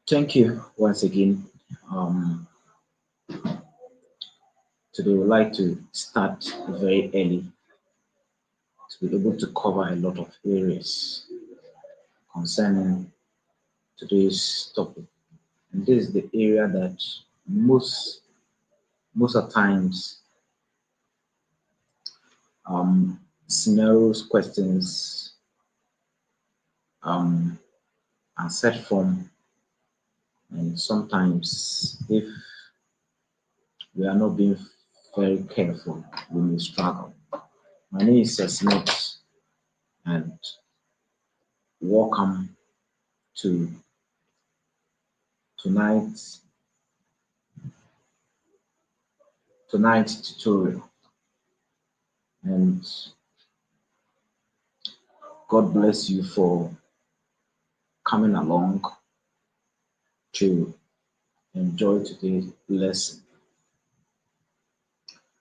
Thank you once again. Um, Today, we'd like to start very early to be able to cover a lot of areas concerning today's topic. And this is the area that most most of times scenarios, questions um, are set from, and sometimes if we are not being very careful, we may struggle. My name is Smith, and welcome to tonight's tutorial. And God bless you for coming along to enjoy today's lesson.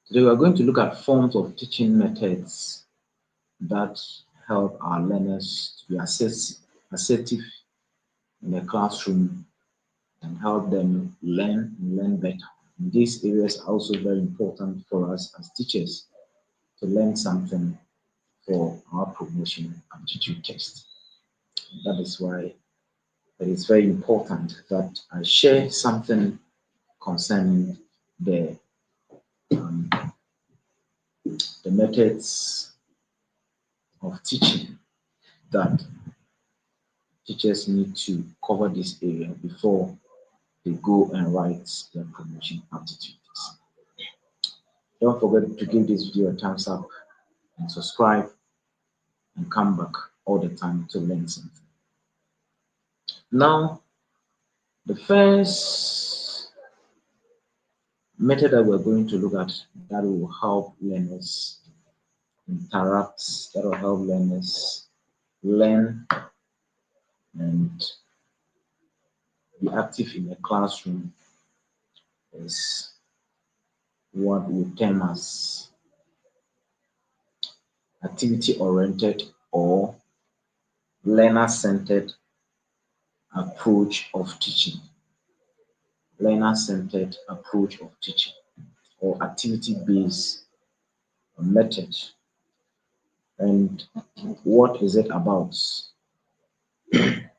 Today we are going to look at forms of teaching methods that help our learners to be assertive in the classroom and help them learn and learn better. And these areas are also very important for us as teachers to learn something for our promotion aptitude test. That is why it is very important that I share something concerning um, the methods of teaching that teachers need to cover this area before they go and write their promotion aptitude test. Don't forget to give this video a thumbs up and subscribe and come back all the time to learn something. Now, the first method that we're going to look at that will help learners interact, that will help learners learn and be active in the classroom is what we term as activity oriented or learner centered approach of teaching. Learner centered approach of teaching or activity based method. And what is it about? In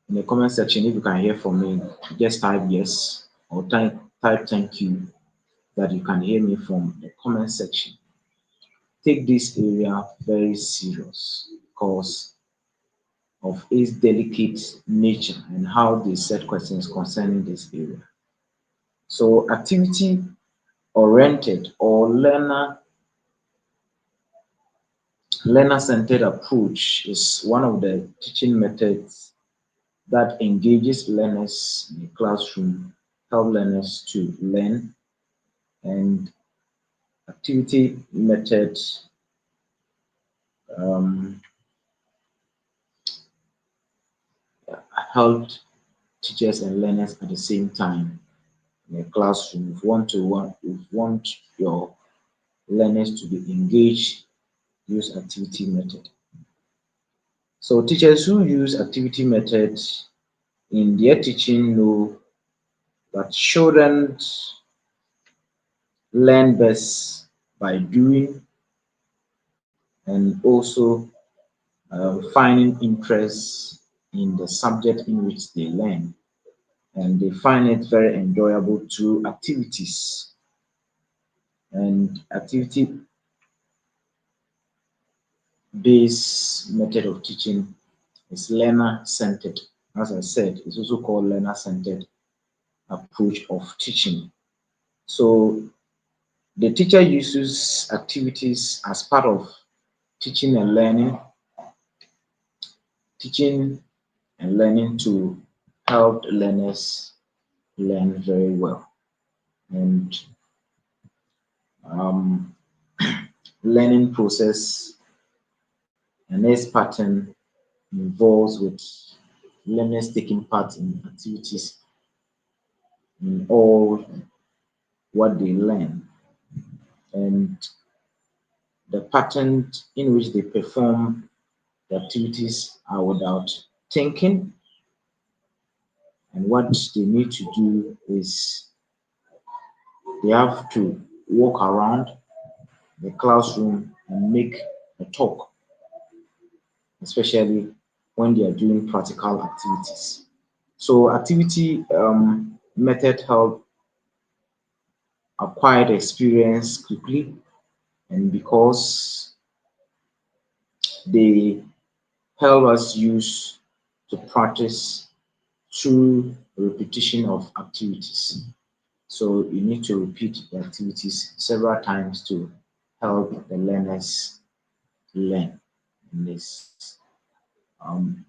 the comment section, if you can hear from me, just type yes or type thank you that you can hear me from the comment section. Take this area very serious because of its delicate nature and how they set questions concerning this area. So activity oriented or learner centered approach is one of the teaching methods that engages learners in the classroom, help learners to learn, and activity methods um, help teachers and learners at the same time in the classroom. If you want your learners to be engaged, use activity method. So teachers who use activity methods in their teaching know that children learn best by doing and also finding interest in the subject in which they learn. And they find it very enjoyable through activities. And activity based method of teaching is learner centered. As I said, it's also called learner centered approach of teaching. So the teacher uses activities as part of teaching and learning, teaching and learning to help the learners learn very well. And um, learning process and its pattern involves with learners taking part in activities in all what they learn, and the pattern in which they perform the activities are without thinking, And what they need to do is they have to walk around the classroom and make a talk, especially when they are doing practical activities. So activity method help acquire the experience quickly, and because they help us use to practice through repetition of activities. So you need to repeat the activities several times to help the learners learn. And it's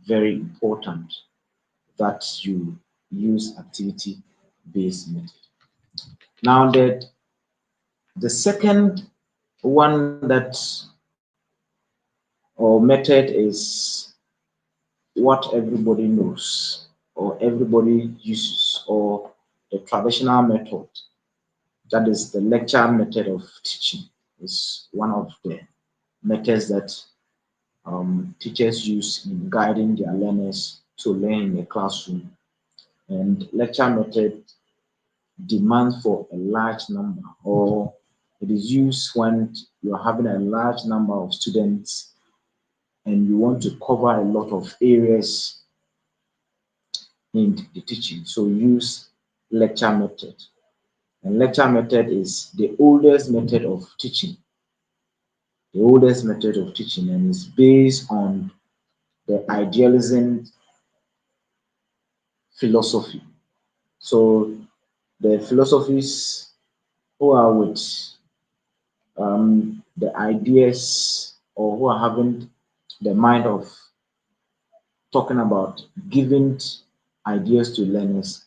very important that you use activity-based method. Now that the second one that or method is what everybody knows or everybody uses, or the traditional method, that is the lecture method of teaching, is one of the methods that teachers use in guiding their learners to learn in the classroom. And lecture method demands for a large number, or it is used when you're having a large number of students and you want to cover a lot of areas in the teaching. So use lecture method. And lecture method is the oldest method of teaching, and is based on the idealism philosophy. So the philosophies who are with the ideas, or who are having the mind of talking about giving ideas to learners,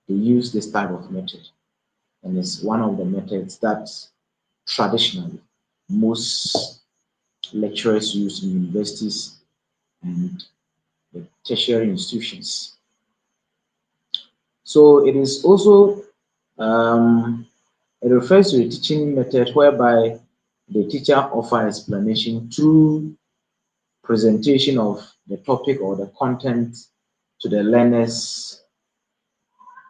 they use this type of method. And it's one of the methods that traditionally most lecturers use in universities and the tertiary institutions. So it is also it refers to a teaching method whereby the teacher offers explanation through presentation of the topic or the content to the learners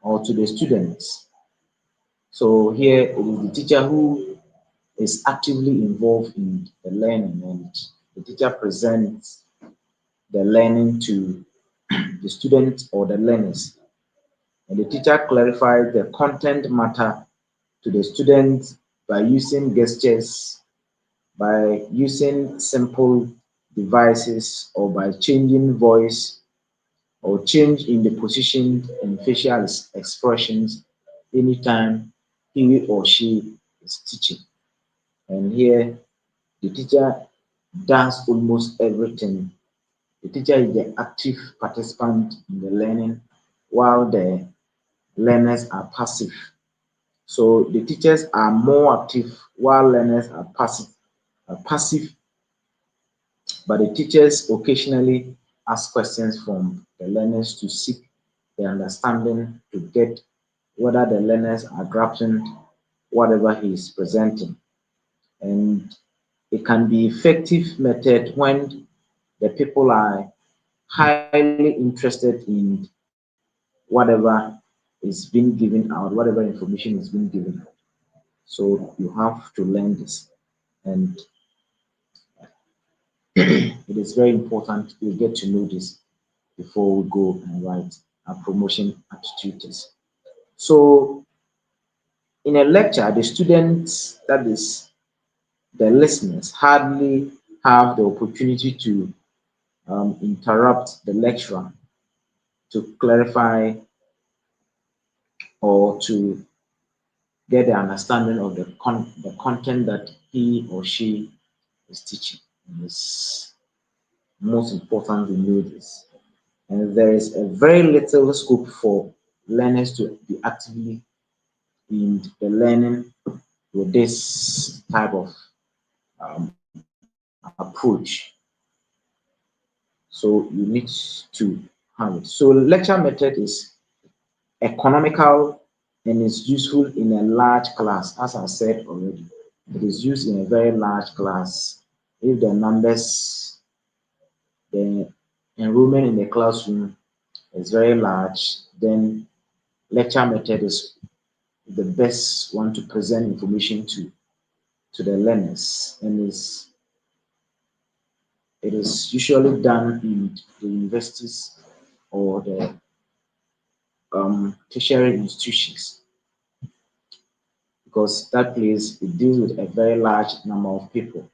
or to the students. So here it is the teacher who is actively involved in the learning, and the teacher presents the learning to the students or the learners. And the teacher clarifies the content matter to the students by using gestures, by using simple devices, or by changing voice or change in the position and facial expressions anytime he or she is teaching. And here the teacher does almost everything. The teacher is the active participant in the learning, while the learners are passive. So the teachers are more active while learners are passive, but the teachers occasionally ask questions from the learners to seek the understanding, to get whether the learners are grasping whatever he is presenting. And it can be effective method when the people are highly interested in whatever is being given out, whatever information is being given out. So you have to learn this. And it is very important we get to know this before we go and write a promotion aptitude test. So in a lecture, the students, that is the listeners, hardly have the opportunity to interrupt the lecturer to clarify or to get the understanding of the content that he or she is teaching. And it's most important to know this. And there is a very little scope for learners to be actively in the learning with this type of approach. So you need to have it. So lecture method is economical and is useful in a large class, as I said already. It is used in a very large class. If the numbers, the enrollment in the classroom is very large, then lecture method is the best one to present information to the learners, and it is usually done in the universities or the tertiary institutions, because that place it deals with a very large number of people,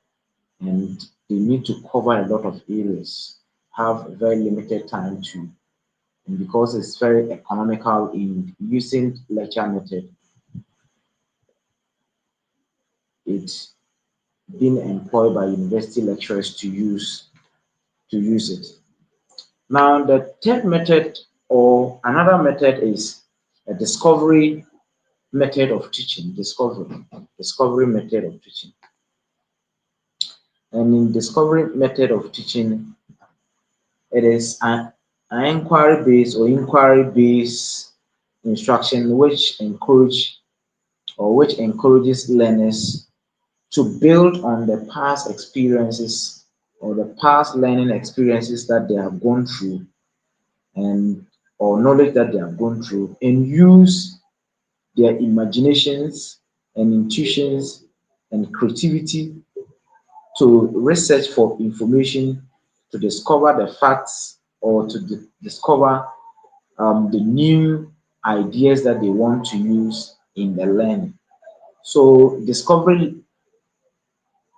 and they need to cover a lot of areas, have very limited time to, and because it's very economical in using lecture method, it's being employed by university lecturers to use it. Now, the third method or another method is a discovery method of teaching. Discovery method of teaching. And in discovery method of teaching, it is an inquiry based or inquiry based instruction which encourages learners to build on the past experiences or the past learning experiences that they have gone through, and or knowledge that they have gone through, and use their imaginations and intuitions and creativity to research for information, to discover the facts, or to discover the new ideas that they want to use in the learning. So discovery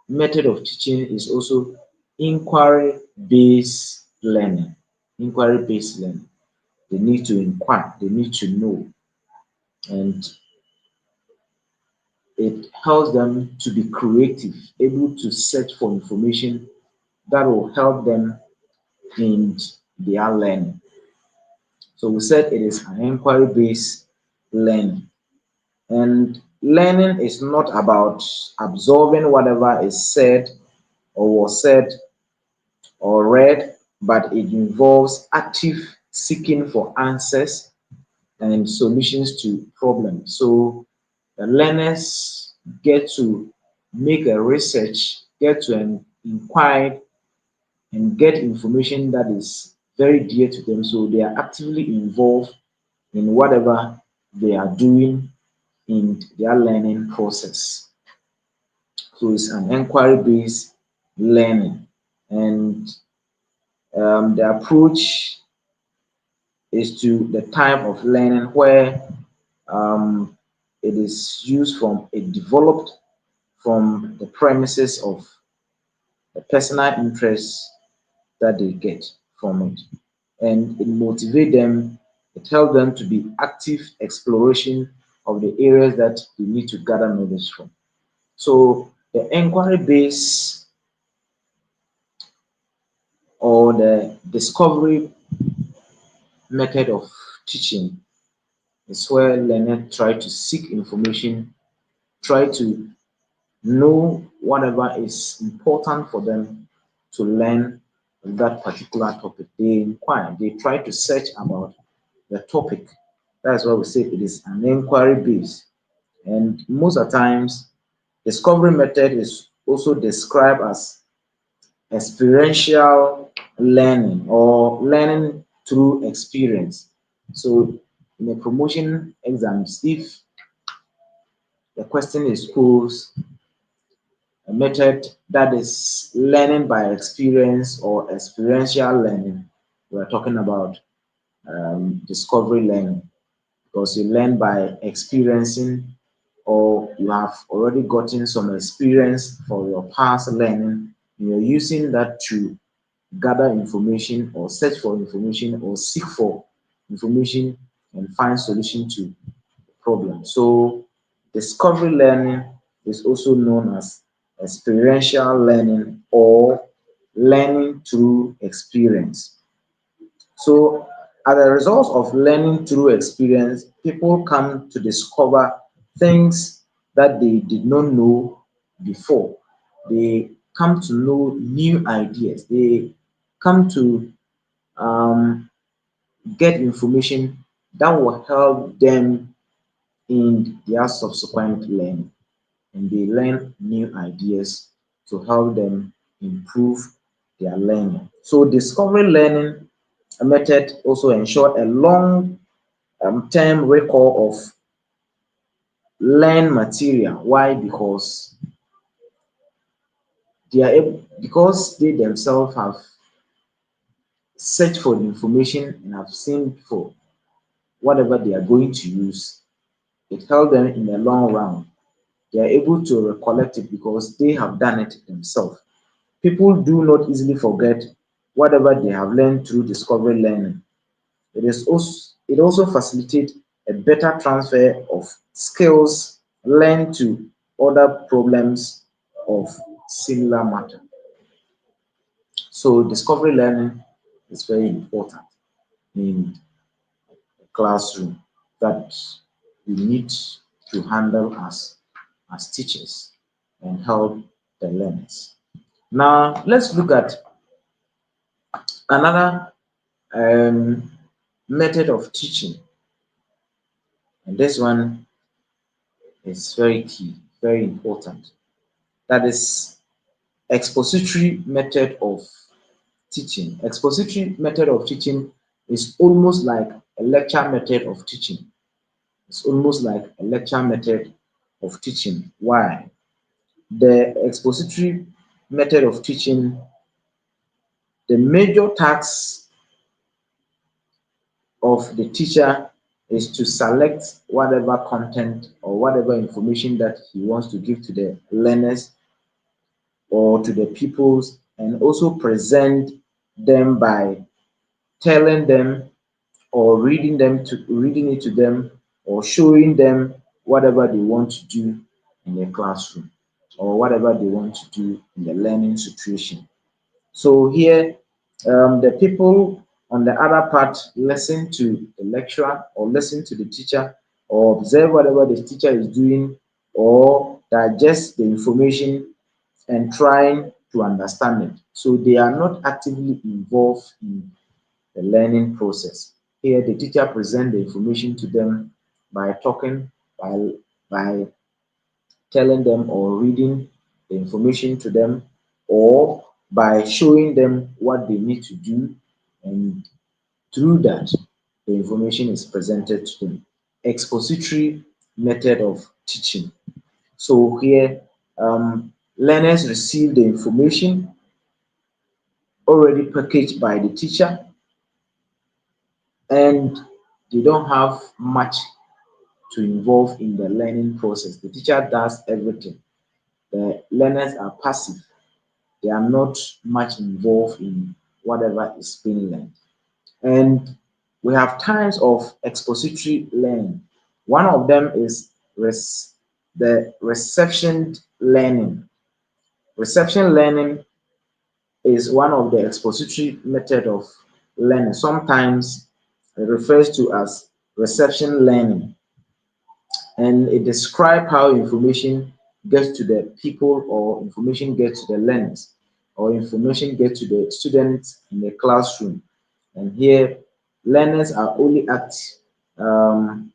method of teaching is also inquiry based learning. Inquiry based learning. They need to inquire, they need to know, and it helps them to be creative, able to search for information that will help them in their learning. So we said it is an inquiry based learning. And learning is not about absorbing whatever is said or was said or read, but it involves active seeking for answers and solutions to problems. So the learners get to make a research, get to inquire and get information that is very dear to them. So they are actively involved in whatever they are doing in their learning process. So it's an inquiry based learning. And the approach is to the type of learning where um, it is used from it developed from the premises of the personal interest that they get from it. And it motivates them, it helps them to be active exploration of the areas that they need to gather knowledge from. So the inquiry based or the discovery method of teaching is where learners try to seek information, try to know whatever is important for them to learn that particular topic. They inquire, they try to search about the topic. That's why we say it is an inquiry base. And most of the times, discovery method is also described as experiential learning or learning through experience. So in a promotion exams, if the question is posed, a method that is learning by experience or experiential learning, we're talking about discovery learning, because you learn by experiencing or you have already gotten some experience for your past learning. You're using that to gather information or search for information or seek for information and find solution to problem. So discovery learning is also known as experiential learning or learning through experience. So as a result of learning through experience, people come to discover things that they did not know before. They come to know new ideas. They come to um, get information that will help them in their subsequent learning, and they learn new ideas to help them improve their learning. So discovery learning method also ensure a long term record of learned material. Why? Because they themselves have searched for the information and have seen for whatever they are going to use. It helps them in the long run. They are able to recollect it because they have done it themselves. People do not easily forget whatever they have learned through discovery learning. It also facilitates a better transfer of skills learned to other problems of similar matter. So discovery learning is very important in the classroom that we need to handle as teachers and help the learners. Now let's look at another um, method of teaching, and this one is very key, very important. That is expository method of teaching. Expository method of teaching is almost like a lecture method of teaching. It's almost like a lecture method of teaching. Why? The expository method of teaching, the major task of the teacher is to select whatever content or whatever information that he wants to give to the learners or to the pupils, and also present them by telling them or reading it to them or showing them whatever they want to do in the classroom or whatever they want to do in the learning situation. So here, the people on the other part listen to the lecturer or listen to the teacher or observe whatever the teacher is doing or digest the information and trying to understand it. So they are not actively involved in the learning process. Here, the teacher presents the information to them by talking, by telling them or reading the information to them, or by showing them what they need to do, and through that, the information is presented to them. Expository method of teaching. So here, learners receive the information already packaged by the teacher, and they don't have much to involve in the learning process. The teacher does everything. The learners are passive. They are not much involved in whatever is being learned. And we have types of expository learning. One of them is the reception learning. Reception learning is one of the expository method of learning. Sometimes it refers to as reception learning, and it describes how information gets to the people or information gets to the learners or information gets to the students in the classroom. And here, learners are um,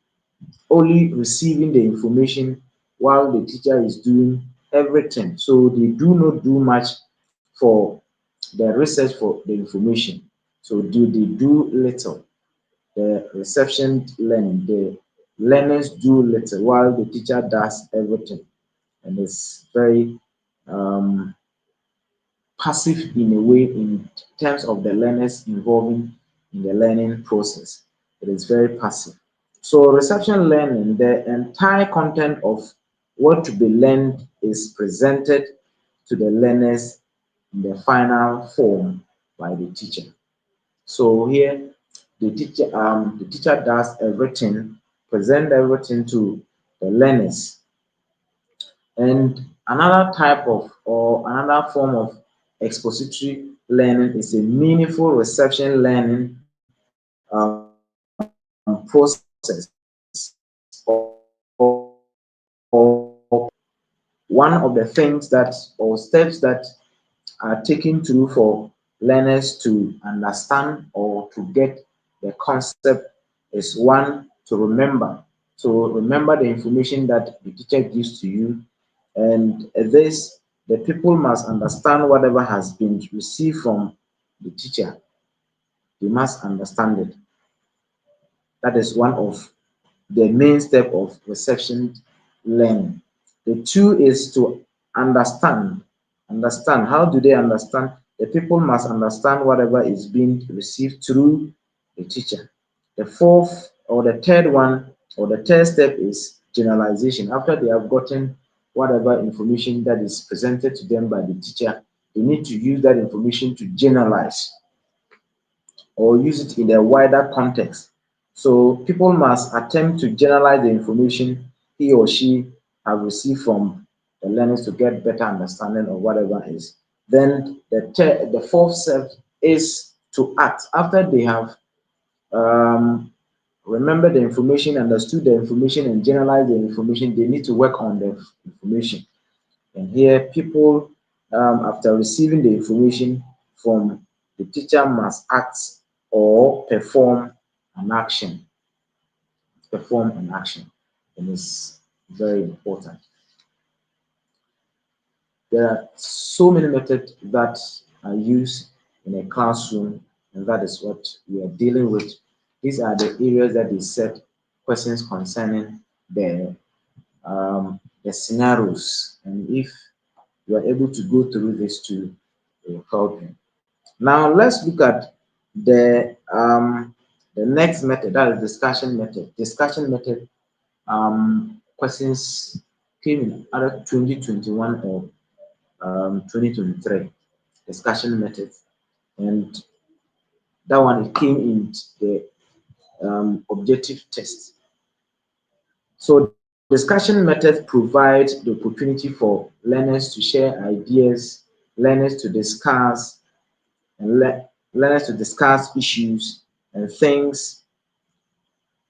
only receiving the information while the teacher is doing everything. So they do not do much for the research for the information. So do they do little? The reception learning, the learners do little while the teacher does everything, and it's very um, passive in a way in terms of the learners involving in the learning process. It is very passive. So reception learning, the entire content of what to be learned is presented to the learners in the final form by the teacher. So here the teacher does everything, present everything to the learners. And another type of or another form of expository learning is a meaningful reception learning process or one of the things that or steps that are taken through for learners to understand or to get the concept is one, to remember. So remember the information that the teacher gives to you, and this the people must understand whatever has been received from the teacher. They must understand it. That is one of the main step of reception learning. The two is to understand. Understand. How do they understand? The people must understand whatever is being received through the teacher. The fourth or the third one or the third step is generalization. After they have gotten whatever information that is presented to them by the teacher, they need to use that information to generalize or use it in a wider context. So people must attempt to generalize the information he or she have received from the learners to get better understanding of whatever is. Then the fourth step is to act. After they have remembered the information, understood the information, and generalized the information, they need to work on the information. And here, people, after receiving the information from the teacher, must act or perform an action. Perform an action. And it's very important. There are so many methods that are used in a classroom, and that is what we are dealing with. These are the areas that they set questions concerning the scenarios, and if you are able to go through this too, it will help you. Now let's look at the next method, that is discussion method. Discussion method questions came in either 2021 or 2023. Discussion method, and that one it came in the objective test. So discussion methods provide the opportunity for learners to share ideas, learners to discuss, and learners to discuss issues and things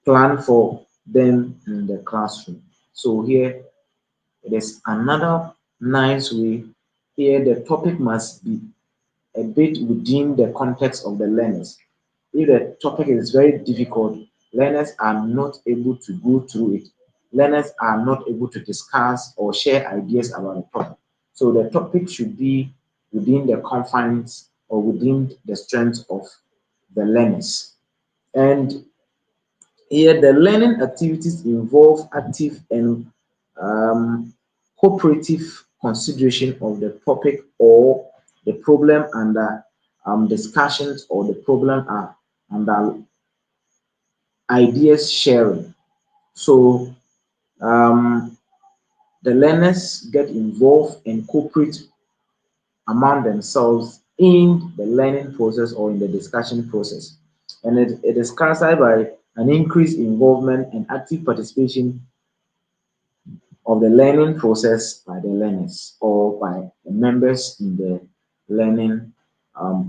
planned for them in the classroom. So here it is another nice way. Here the topic must be a bit within the context of the learners. If the topic is very difficult, learners are not able to go through it. Learners are not able to discuss or share ideas about the topic. So the topic should be within the confines or within the strength of the learners. And here, the learning activities involve active and um, cooperative consideration of the topic or the problem under discussions or the problem under ideas sharing. So the learners get involved and cooperate among themselves in the learning process or in the discussion process. And it is characterized by an increased involvement and active participation of the learning process by the learners or by the members in the learning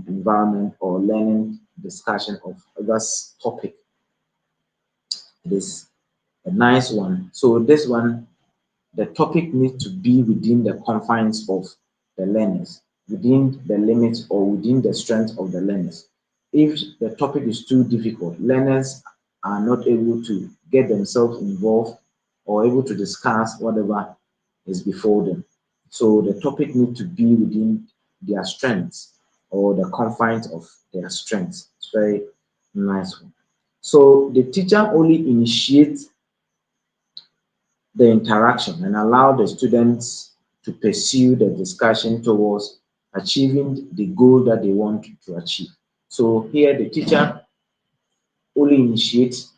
environment or learning discussion of this topic. It is a nice one. So this one, the topic needs to be within the confines of the learners, within the limits or within the strength of the learners. If the topic is too difficult, learners are not able to get themselves involved or able to discuss whatever is before them. So the topic needs to be within their strengths or the confines of their strengths. It's very nice one. So the teacher only initiates the interaction and allow the students to pursue the discussion towards achieving the goal that they want to achieve. So here the teacher only initiates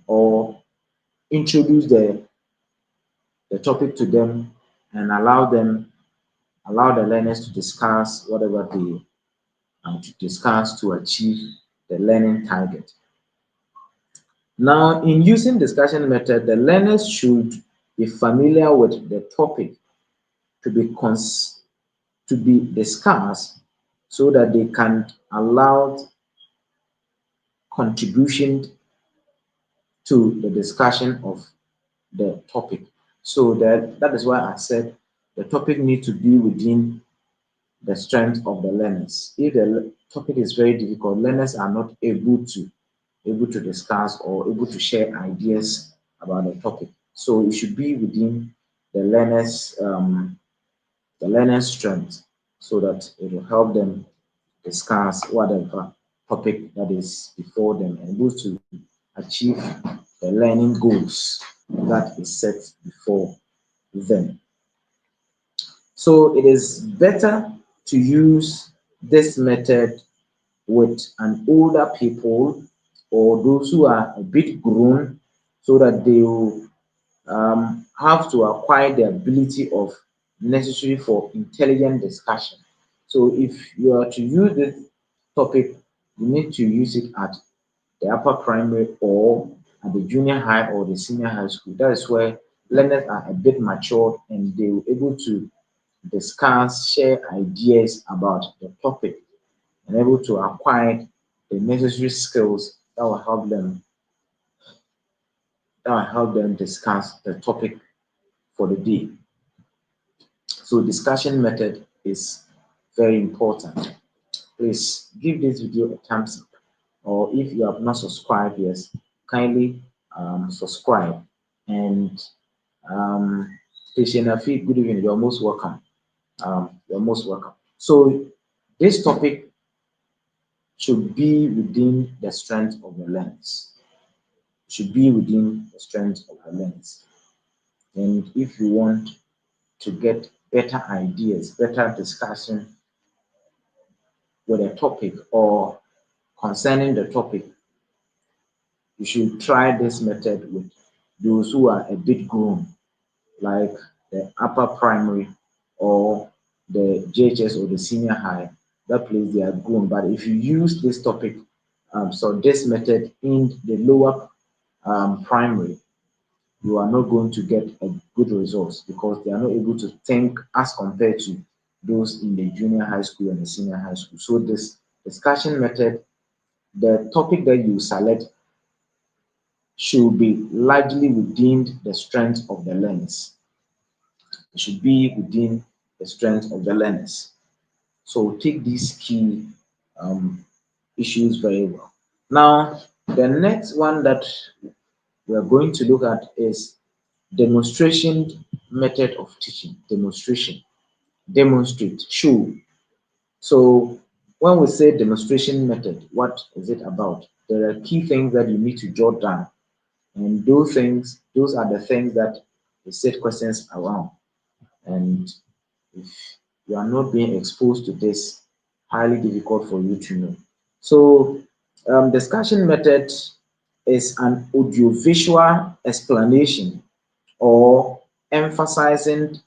or introduce the topic to them and allow the learners to discuss whatever they to discuss to achieve the learning target. Now, in using discussion method, the learners should be familiar with the topic to be to be discussed so that they can allow contribution to the discussion of the topic. So that is why I said the topic needs to be within the strength of the learners. If the topic is very difficult, learners are not able to discuss or able to share ideas about the topic. So it should be within the learner's strength so that it will help them discuss whatever topic that is before them and able to achieve the learning goals that is set before them. So it is better to use this method with an older people or those who are a bit grown so that they will have to acquire the ability of necessary for intelligent discussion. So if you are to use this topic, you need to use it at the upper primary or at the junior high or the senior high school. That is where learners are a bit matured and they will able to discuss, share ideas about the topic and able to acquire the necessary skills that will help them discuss the topic for the day. So discussion method is very important. Please give this video a thumbs up, or if you have not subscribed yet, kindly subscribe. And Station Afi, good evening. You're most welcome. You're most welcome. So this topic should be within the strength of the learners. Should be within the strength of the learners. And if you want to get better ideas, better discussion with a topic or concerning the topic, you should try this method with those who are a bit grown, like the upper primary or the JHS or the senior high. That place they are grown. But if you use this topic, so this method in the lower primary, you are not going to get a good results because they are not able to think as compared to those in the junior high school and the senior high school. So this discussion method, the topic that you select should be largely within the strength of the learners. It should be within the strength of the learners. So take these key um, issues very well. Now, the next one that we're going to look at is demonstration method of teaching. Demonstration, demonstrate, show. So when we say demonstration method, what is it about? There are key things that you need to jot down, and those are the things that we set questions around. And if you are not being exposed to this, highly difficult for you to know. So discussion method is an audiovisual explanation or emphasizing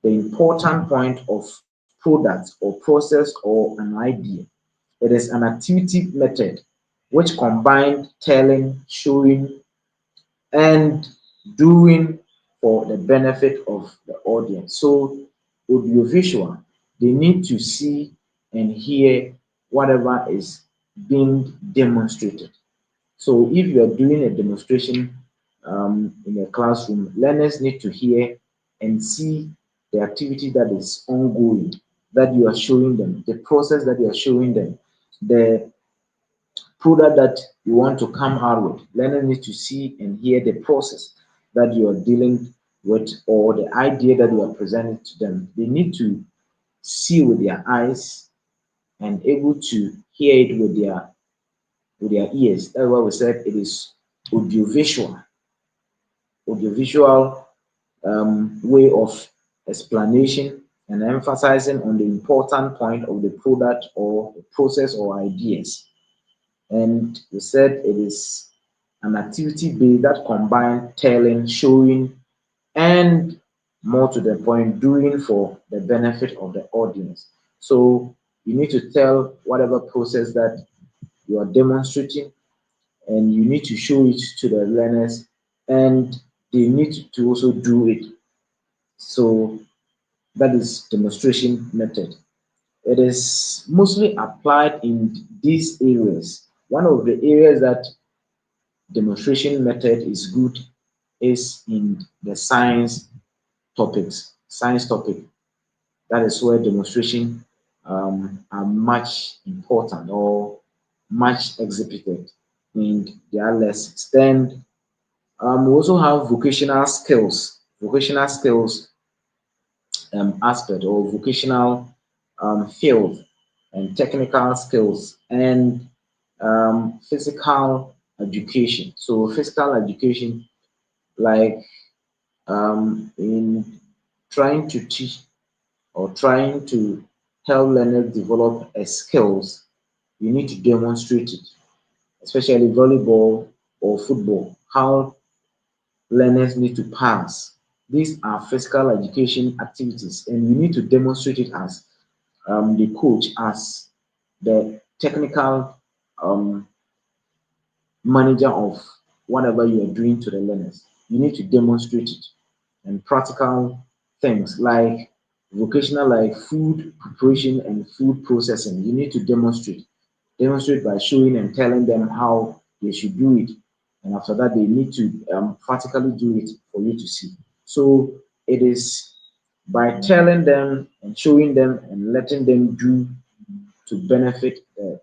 the important point of product or process or an idea. It is an activity method which combines telling, showing, and doing for the benefit of the audience. So, audiovisual, they need to see and hear whatever is being demonstrated. So, if you are doing a demonstration in a classroom, learners need to hear and see the activity that is ongoing, that you are showing them, the process that you are showing them, the product that you want to come out with. Learners need to see and hear the process that you are dealing with or the idea that you are presenting to them. They need to see with their eyes and able to hear it with their ears. That's why we said it is audiovisual, audiovisual way of explanation and emphasizing on the important point of the product or the process or ideas. And we said it is an activity based that combine telling, showing, and more to the point, doing for the benefit of the audience. So you need to tell whatever process that you are demonstrating, and you need to show it to the learners, and they need to also do it. So that is demonstration method. It is mostly applied in these areas. One of the areas that demonstration method is good is in the science topics, science topic. That is where demonstration are much important or much exhibited in their lessons. Then we also have vocational skills aspect or vocational field and technical skills. And physical education. So physical education, like in trying to teach or trying to help learners develop a skills, you need to demonstrate it, especially volleyball or football, how learners need to pass. These are physical education activities, and you need to demonstrate it as the coach, as the technical um, manager of whatever you are doing to the learners. You need to demonstrate it. And practical things like vocational, like food preparation and food processing, you need to demonstrate. Demonstrate by showing and telling them how they should do it. And after that, they need to practically do it for you to see. So it is by telling them and showing them and letting them do to benefit the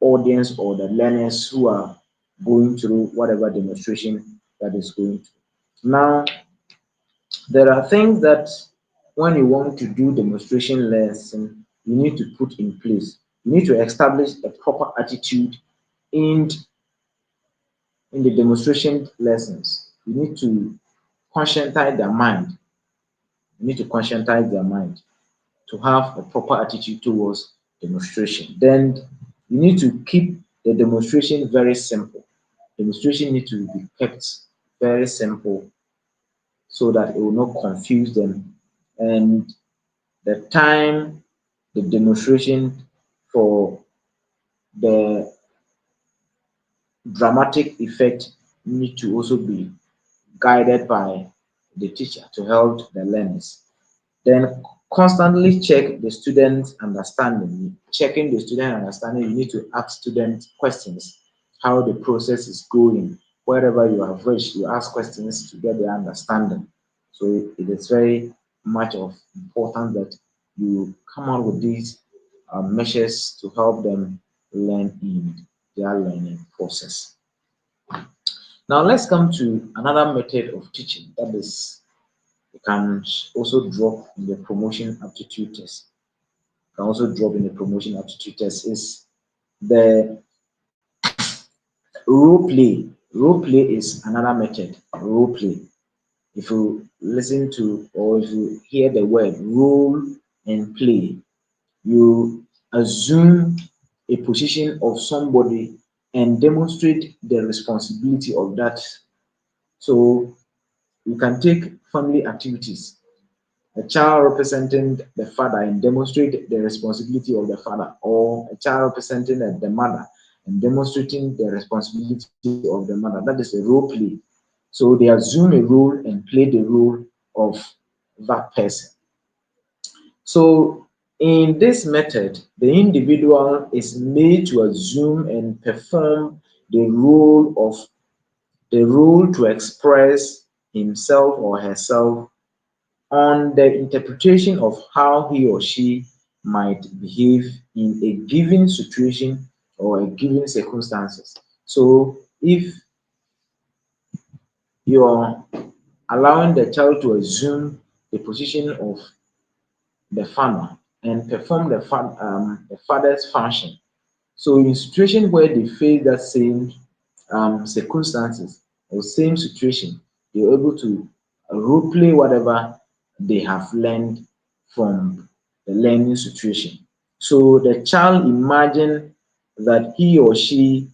audience or the learners who are going through whatever demonstration that is going to. Now, there are things that when you want to do demonstration lesson, you need to put in place. You need to establish a proper attitude in, in the demonstration lessons. You need to conscientize their mind. You need to conscientize their mind to have a proper attitude towards demonstration. Then you need to keep the demonstration very simple. Demonstration need to be kept very simple so that it will not confuse them. And the time, the demonstration for the dramatic effect need to also be guided by the teacher to help the learners. Then constantly check the student's understanding. Checking the student understanding, you need to ask students questions, how the process is going. Wherever you have reached, you ask questions to get their understanding. So it is very much of importance that you come out with these measures to help them learn in their learning process. Now let's come to another method of teaching, that is, you can also drop in the promotion aptitude test. Can also drop in the promotion aptitude test is the role play. Role play is another method. Role play. If you listen to or if you hear the word role and play, you assume a position of somebody and demonstrate the responsibility of that. So you can take family activities, a child representing the father and demonstrate the responsibility of the father, or a child representing the mother and demonstrating the responsibility of the mother. That is a role play. So they assume a role and play the role of that person. So in this method, the individual is made to assume and perform the role to express himself or herself on the interpretation of how he or she might behave in a given situation or a given circumstances. So if you're allowing the child to assume the position of the farmer and perform the father's function. So in situations where they face that same circumstances or same situation, they're able to role play whatever they have learned from the learning situation. So the child imagine that he or she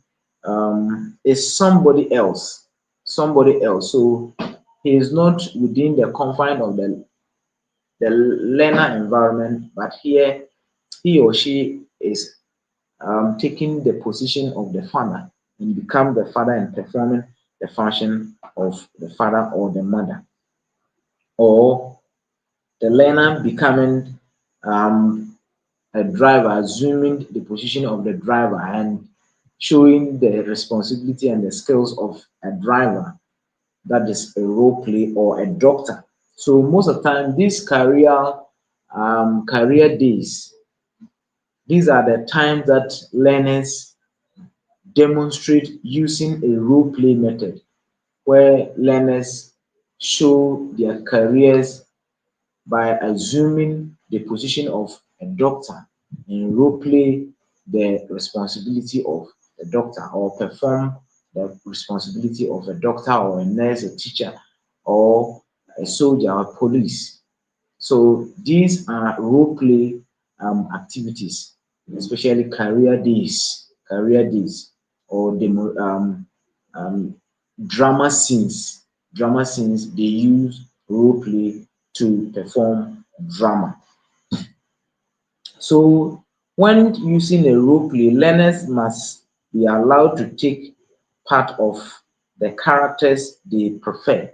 is somebody else. So he is not within the confine of the learner environment, but here he or she is taking the position of the father and become the father and performing the function of the father or the mother, or the learner becoming a driver, assuming the position of the driver and showing the responsibility and the skills of a driver. That is a role play, or a doctor. So most of the time, these career days, these are the times that learners demonstrate using a role play method where learners show their careers by assuming the position of a doctor and role play the responsibility of a doctor or perform the responsibility of a doctor or a nurse, a teacher, or a soldier or police. So these are role play activities, especially career days, or um, drama scenes. Drama scenes, they use role play to perform drama. So when using a role play, learners must be allowed to take part of the characters they prefer.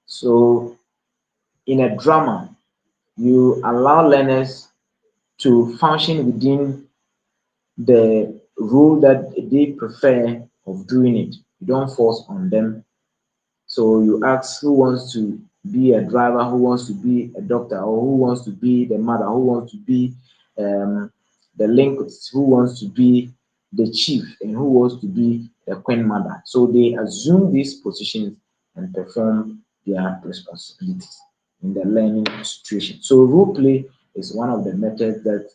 So in a drama, you allow learners to function within the role that they prefer of doing it. You don't force on them. So you ask who wants to be a driver, who wants to be a doctor, or who wants to be the mother, who wants to be um, the linguist, who wants to be the chief, and who wants to be the queen mother. So they assume these positions and perform their responsibilities in the learning situation. So role play is one of the methods that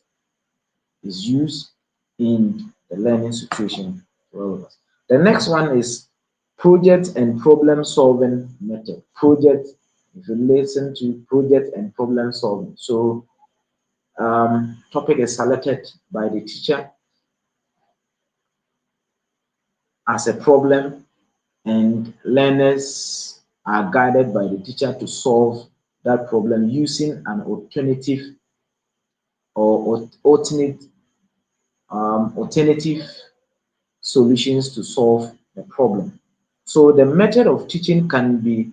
is used in the learning situation for all of us. The next one is project and problem solving method. Project, if you listen to project and problem solving. So topic is selected by the teacher as a problem, and learners are guided by the teacher to solve that problem using an alternative or alternative solutions to solve the problem. So the method of teaching can be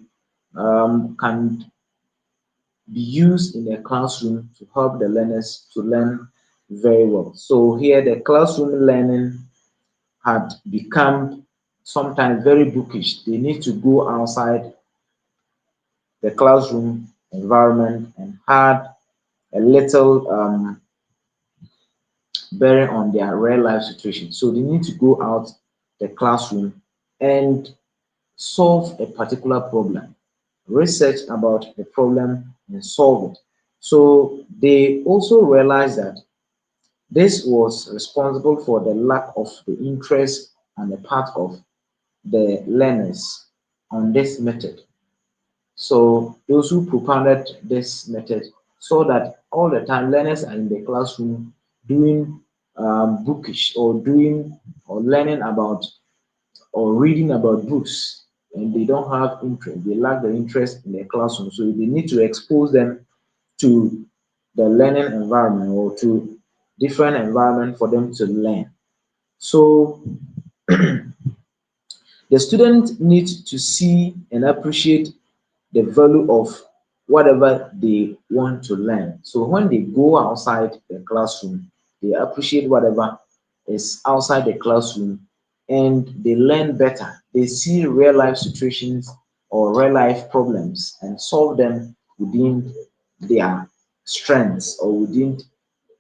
used in a classroom to help the learners to learn very well. So here the classroom learning had become sometimes very bookish. They need to go outside the classroom environment and had a little bearing on their real life situation. So they need to go out the classroom and solve a particular problem, research about the problem and solve it. So they also realized that this was responsible for the lack of the interest on the part of the learners on this method. So those who propounded this method saw that all the time learners are in the classroom doing bookish or doing or learning about or reading about books, and they don't have interest, they lack the interest in the classroom. So they need to expose them to the learning environment or to different environment for them to learn. So the student needs to see and appreciate the value of whatever they want to learn. So when they go outside the classroom, they appreciate whatever is outside the classroom and they learn better. They see real life situations or real life problems and solve them within their strengths or within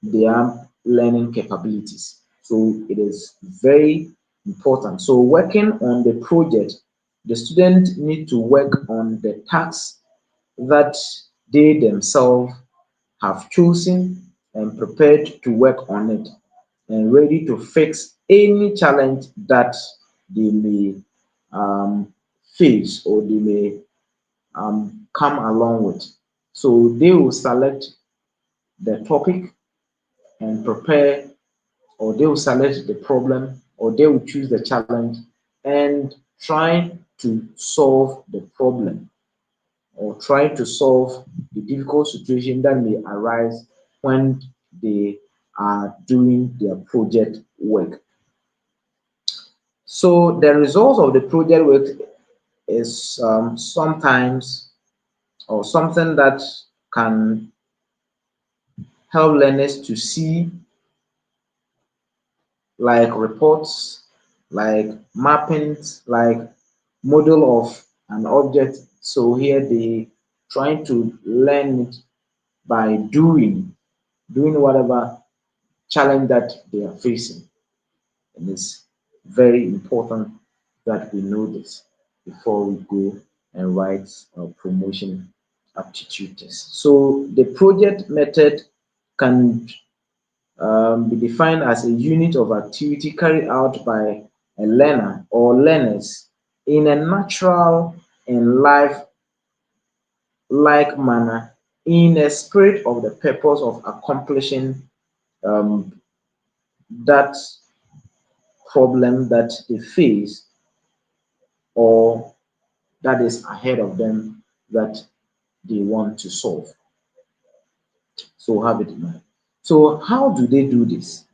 their learning capabilities. So it is very important. So working on the project, the student need to work on the tasks that they themselves have chosen and prepared to work on it and ready to fix any challenge that they may um, face or they may come along with. So they will select the topic and prepare, or they will select the problem, or they will choose the challenge and try to solve the problem or try to solve the difficult situation that may arise when they are doing their project work. So the results of the project work is sometimes or something that can help learners to see, like reports, like mappings, like model of an object. So here they trying to learn it by doing whatever challenge that they are facing. And it's very important that we know this before we go and write our promotion aptitude test. So the project method can be defined as a unit of activity carried out by a learner or learners in a natural and life-like manner in a spirit of the purpose of accomplishing um, that problem that they face or that is ahead of them that they want to solve. So have it in mind. So how do they do this?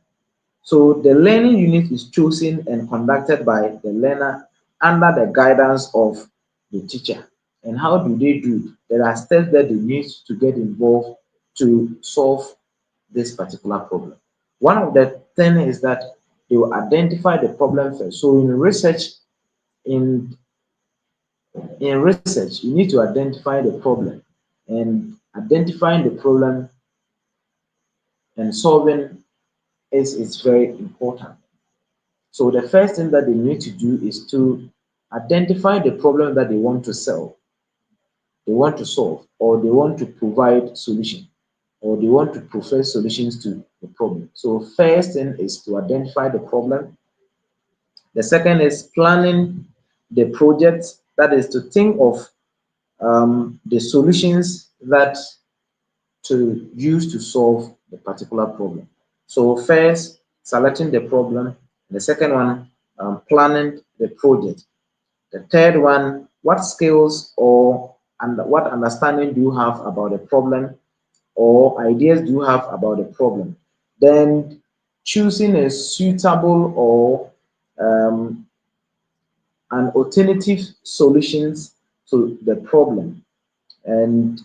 So the learning unit is chosen and conducted by the learner under the guidance of the teacher. And how do they do it? There are steps that they need to get involved to solve this particular problem. One of the things is that they will identify the problem first. So in in research, you need to identify the problem, and identifying the problem and solving is very important. So the first thing that they need to do is to identify the problem that they want to solve, or they want to provide solution, or they want to provide solutions to the problem. So first thing is to identify the problem. The second is planning the project, that is to think of the solutions that to use to solve the particular problem. So first, selecting the problem. The second one, planning the project. The third one, what skills or and what understanding do you have about the problem or ideas do you have about the problem? Then choosing a suitable or um, an alternative solutions to the problem. And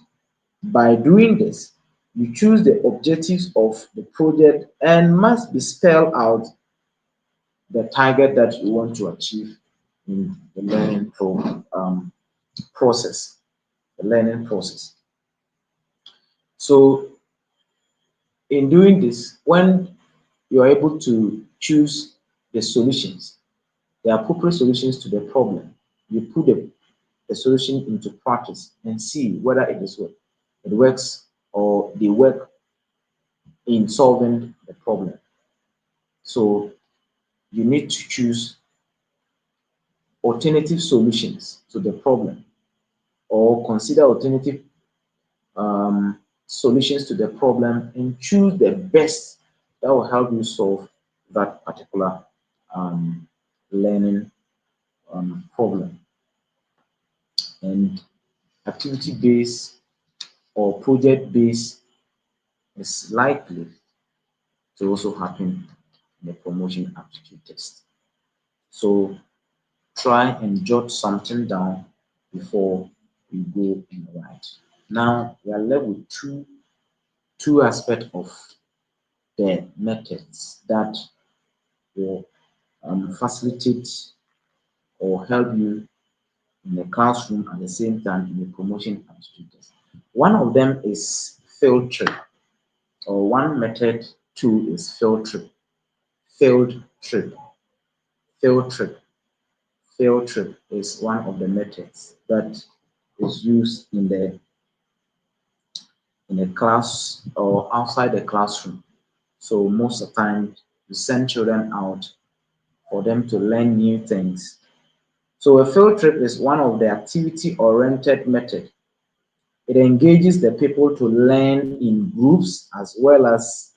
by doing this, you choose the objectives of the project and must be spelled out the target that you want to achieve in the process, the learning process. So in doing this, when you are able to choose the solutions, the appropriate solutions to the problem, you put the solution into practice and see whether it works or they work in solving the problem. So you need to choose alternative solutions to the problem or consider alternative solutions to the problem and choose the best that will help you solve that particular um, learning problem. And activity based or project based is likely to also happen in the promotion aptitude test. So try and jot something down before we go and write. Now we are left with two aspects of the methods that will facilitate or help you in the classroom at the same time in the promotion aptitude test. One of them is field trip, or one method two is field trip. Field trip. Field trip. Field trip is one of the methods that is used in a class or outside the classroom. So most of the time, you send children out for them to learn new things. So a field trip is one of the activity-oriented method. It engages the people to learn in groups as well as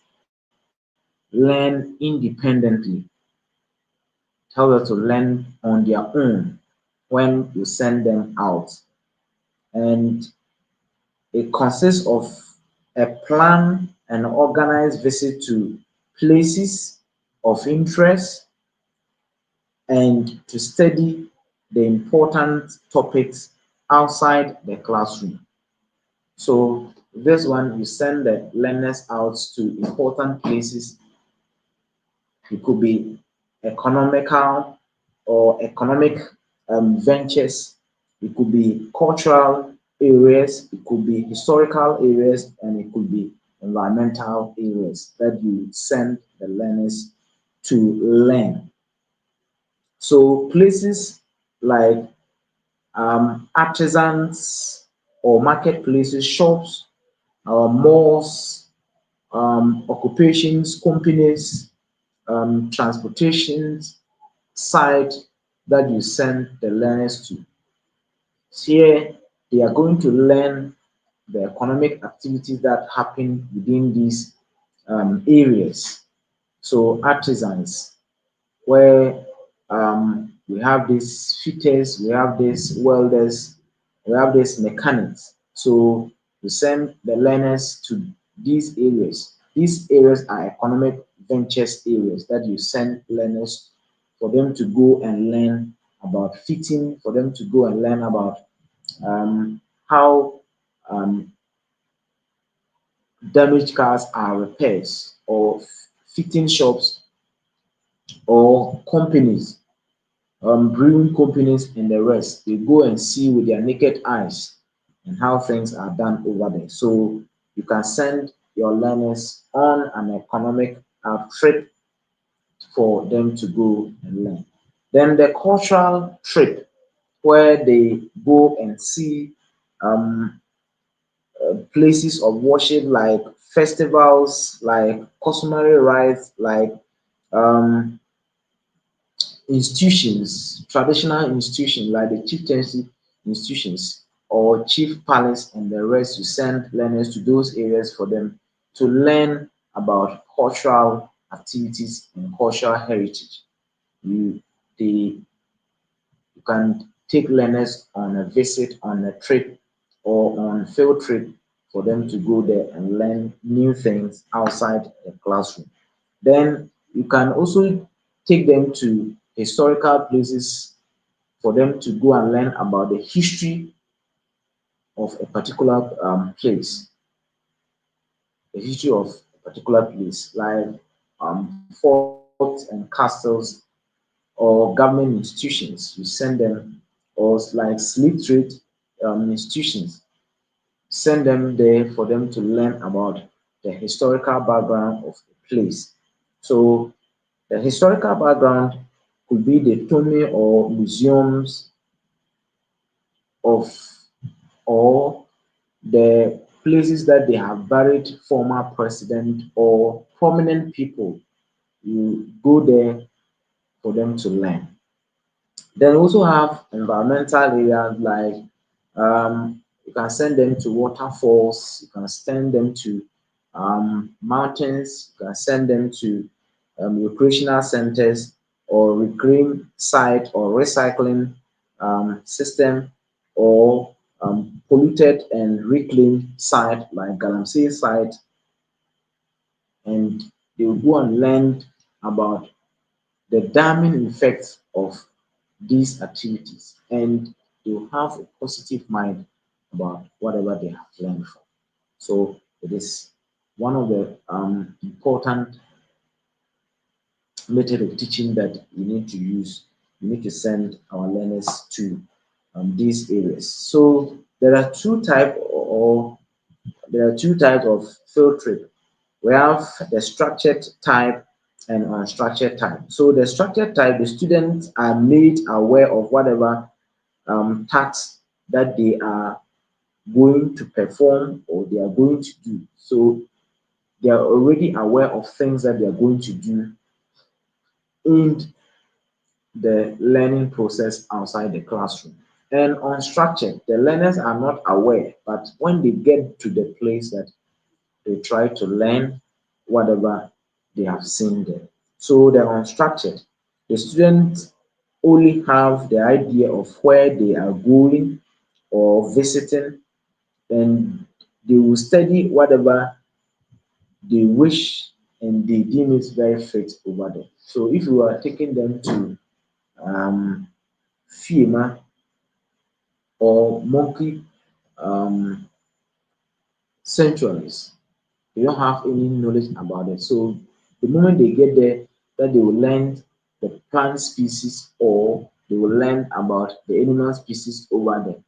learn independently. Tell them to learn on their own when you send them out. And it consists of a plan and organized visit to places of interest and to study the important topics outside the classroom. So this one, you send the learners out to important places. It could be economical or economic ventures. It could be cultural areas. It could be historical areas, and it could be environmental areas that you send the learners to learn. So places like artisans or marketplaces, shops, malls, occupations, companies, transportation site that you send the learners to. Here, they are going to learn the economic activities that happen within these areas. So, artisans, where we have these fitters, we have these welders, we have these mechanics. So we send the learners to these areas. These areas are economic ventures areas that you send learners for them to go and learn about fitting, for them to go and learn about how um, damaged cars are repaired, or fitting shops or companies, brewing companies and the rest. They go and see with their naked eyes and how things are done over there. So you can send your learners on an economic trip for them to go and learn. Then the cultural trip, where they go and see um, places of worship like festivals, like customary rites, like um, institutions, traditional institutions like the chieftaincy institutions or chief palace and the rest, to send learners to those areas for them to learn about cultural activities and cultural heritage. You, they, you can take learners on a visit, on a trip, or on field trip for them to go there and learn new things outside the classroom. Then you can also take them to historical places for them to go and learn about the history of a particular the history of a particular place, like forts and castles or government institutions. You send them, or like slave trade institutions, send them there for them to learn about the historical background of the place. So the historical background could be the tomb or museums of, or the places that they have buried former president or prominent people. You go there for them to learn. Then we also have environmental areas like you can send them to waterfalls, you can send them to mountains, you can send them to recreational centers or reclaim site or recycling system, or polluted and reclaimed site like Galamsey site, and they will go and learn about the damning effects of these activities, and they will have a positive mind about whatever they have learned from. So it is one of the important method of teaching that we need to use. We need to send our learners to these areas. So there are two types of field trip. We have the structured type and unstructured type. So the structured type, the students are made aware of whatever tasks that they are going to perform or they are going to do. So they are already aware of things that they are going to do in the learning process outside the classroom. And unstructured, the learners are not aware, but when they get to the place that they try to learn whatever they have seen there. So the unstructured, the students only have the idea of where they are going or visiting, and they will study whatever they wish and they deem it very fit over there. So if you are taking them to um, FEMA or monkey um, sanctuaries, they don't have any knowledge about it. So the moment they get there, that they will learn the plant species or they will learn about the animal species over there.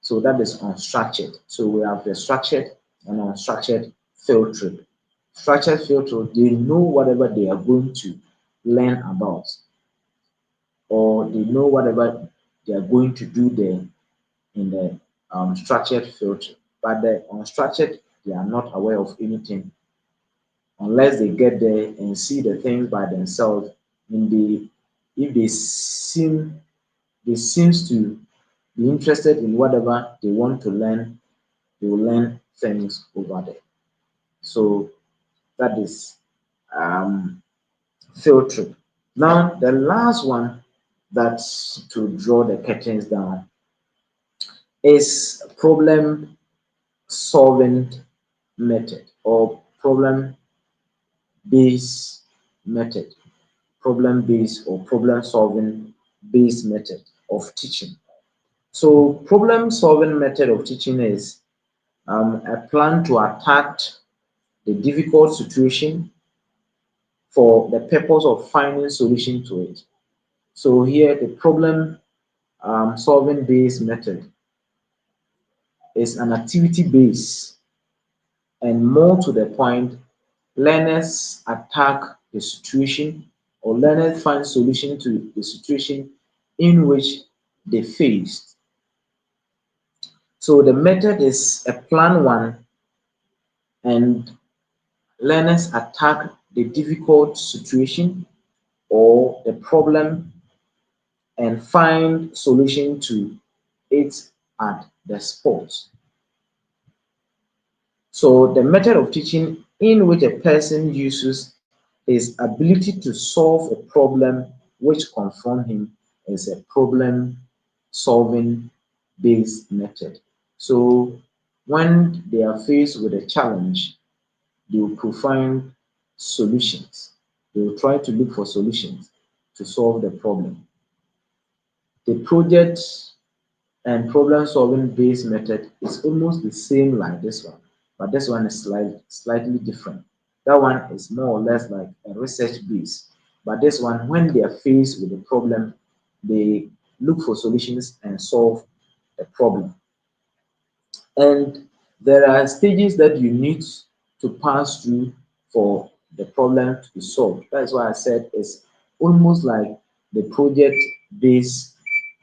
So that is unstructured. So we have the structured and unstructured field trip. Structured field trip, they know whatever they are going to learn about, or they know whatever they are going to do there in the structured field trip. But the unstructured, they are not aware of anything unless they get there and see the things by themselves. And if they seems to be interested in whatever they want to learn, they will learn things over there. So that is um, field trip. Now the last one, that's to draw the curtains down, is problem solving method or based method, problem based or problem solving based method of teaching. So problem solving method of teaching is a plan to attack the difficult situation for the purpose of finding solution to it. So here the problem solving based method is an activity based, and more to the point, learners attack the situation, or learners find solution to the situation in which they faced. So the method is a plan one, and learners attack the difficult situation or the problem and find solution to it at the spot. So the method of teaching in which a person uses his ability to solve a problem which confront him is a problem solving based method. So when they are faced with a challenge, they will provide solutions. They will try to look for solutions to solve the problem. The project and problem solving based method is almost the same like this one, but this one is slightly different. That one is more or less like a research base, but this one, when they are faced with a problem, they look for solutions and solve the problem. And there are stages that you need to pass through for the problem to be solved. That's why I said it's almost like the project based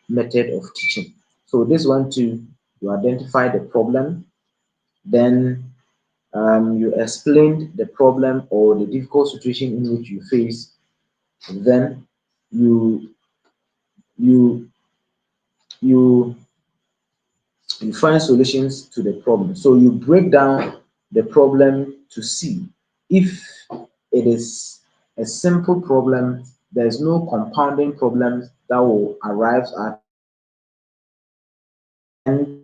method of teaching. So this one too, you identify the problem, then you explain the problem or the difficult situation in which you face, and then you you you you find solutions to the problem. So you break down the problem to see if it is a simple problem, there's no compounding problems that will arrive at, and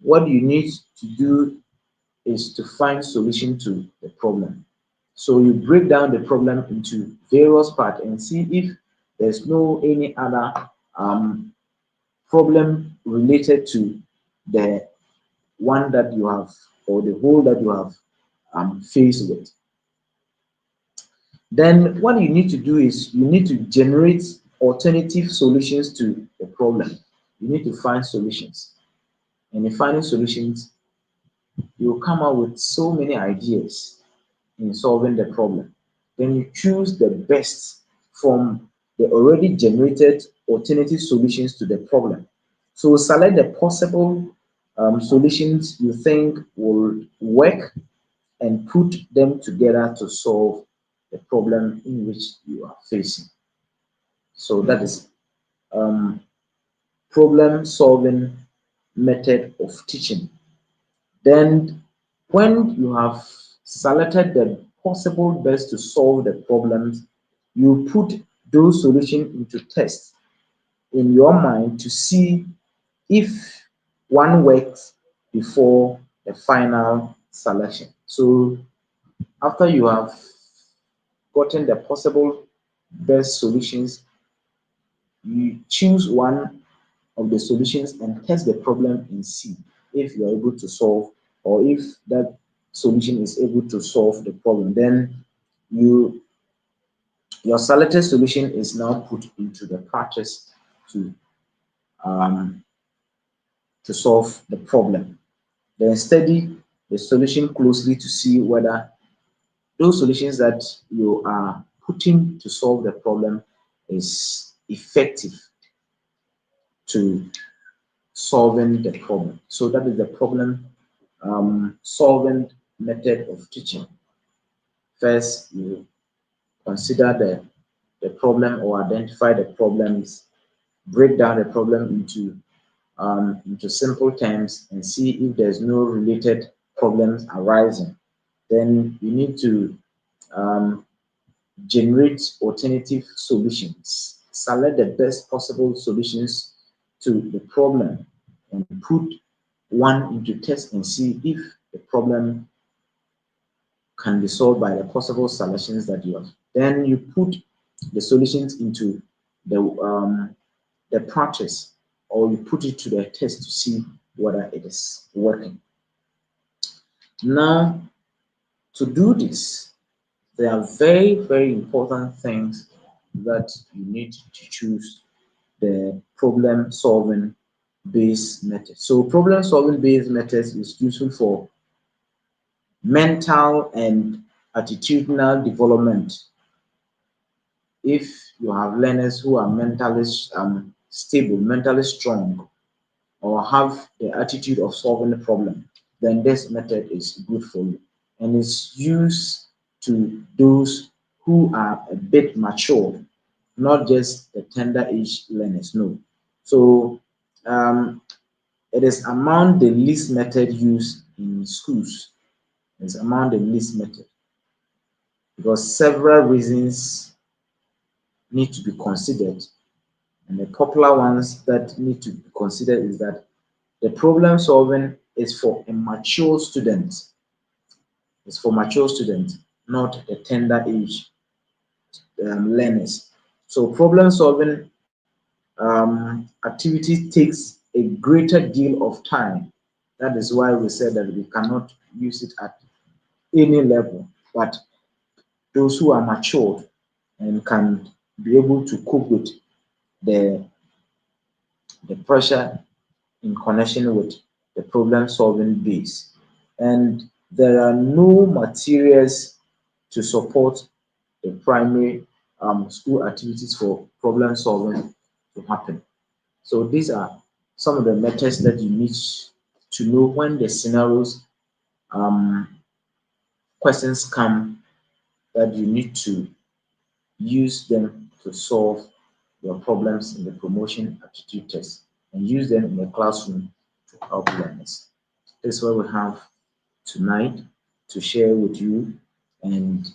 what you need to do is to find solution to the problem. So you break down the problem into various parts and see if there's no any other problem related to the one that you have, or the whole that you have faced with. Then what you need to do is you need to generate alternative solutions to the problem. You need to find solutions. And in finding solutions, you will come up with so many ideas in solving the problem. Then you choose the best from the already generated alternative solutions to the problem. So select the possible solutions you think will work and put them together to solve the problem in which you are facing. So that is um, problem solving method of teaching. Then when you have selected the possible best to solve the problems, you put those solutions into test in your mind to see if one works before the final selection. So after you have gotten the possible best solutions, you choose one of the solutions and test the problem and see if you are able to solve, or if that solution is able to solve the problem. Then you your selected solution is now put into the practice to um, to solve the problem. Then study the solution closely to see whether those solutions that you are putting to solve the problem is effective to solving the problem. So that is the problem solving method of teaching. First, you consider the problem or identify the problems, break down the problem into simple terms and see if there's no related problems arising. Then you need to um, generate alternative solutions. Select the best possible solutions to the problem and put one into test and see if the problem can be solved by the possible solutions that you have. Then you put the solutions into the practice, or you put it to the test to see whether it is working. Now, to do this, there are very, very important things that you need to choose the problem solving based method. So problem solving based methods is useful for mental and attitudinal development. If you have learners who are mentally stable, mentally strong, or have the attitude of solving the problem, then this method is good for you. And it's used to those who are a bit mature, not just the tender age learners. No. So it is among the least method used in schools. It's among the least method because several reasons need to be considered. And the popular ones that need to be considered is that the problem solving is for a mature student. It's for mature students, not the tender age learners. So problem solving activity takes a greater deal of time. That is why we said that we cannot use it at any level. But those who are matured and can be able to cope with the the pressure in connection with the problem solving base. And there are no materials to support the primary school activities for problem solving to happen. So these are some of the methods that you need to know when the scenarios um, questions come, that you need to use them to solve your problems in the promotion aptitude test and use them in the classroom to help learners. This is what we have tonight to share with you, and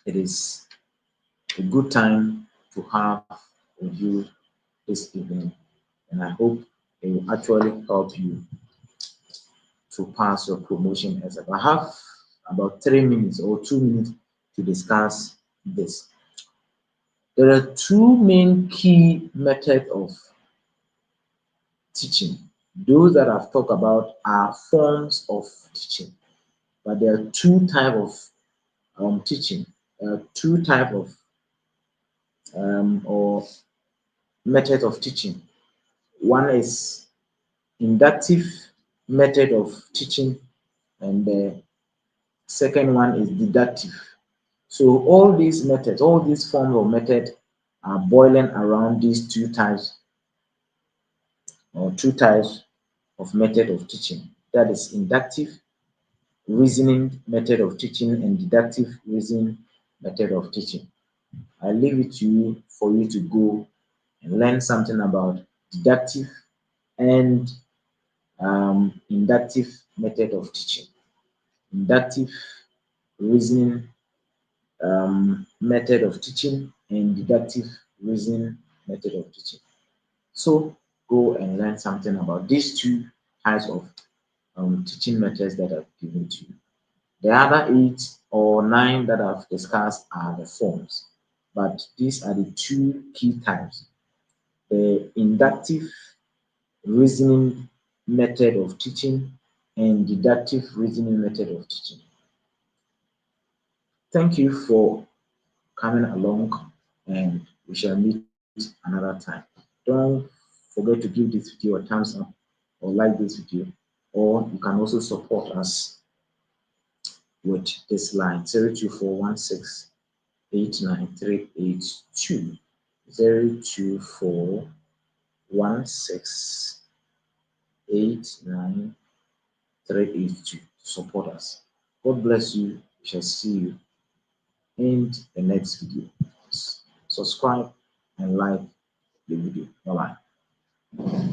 it is a good time to have with you this evening, and I hope it will actually help you to pass your promotion exam. I have about 3 minutes or 2 minutes to discuss this. There are two main key methods of teaching. Those that I've talked about are forms of teaching, but there are two types of teaching, two type of or method of teaching. One is inductive method of teaching, and the second one is deductive. So all these methods, all these forms of method are boiling around these two types of method of teaching. That is inductive reasoning method of teaching and deductive reasoning method of teaching. I leave it to you for you to go and learn something about deductive and inductive method of teaching. Inductive reasoning method of teaching and deductive reasoning method of teaching. So go and learn something about these two types of teaching methods that I've given to you. The other 8 or 9 that I've discussed are the forms, but these are the two key types: the inductive reasoning method of teaching and deductive reasoning method of teaching. Thank you for coming along, and we shall meet another time. Don't forget to give this video a thumbs up or like this video, or you can also support us with this line 0241689382 0241689382 to support us. God bless you We shall see you in the next video. Subscribe and like the video. Bye bye.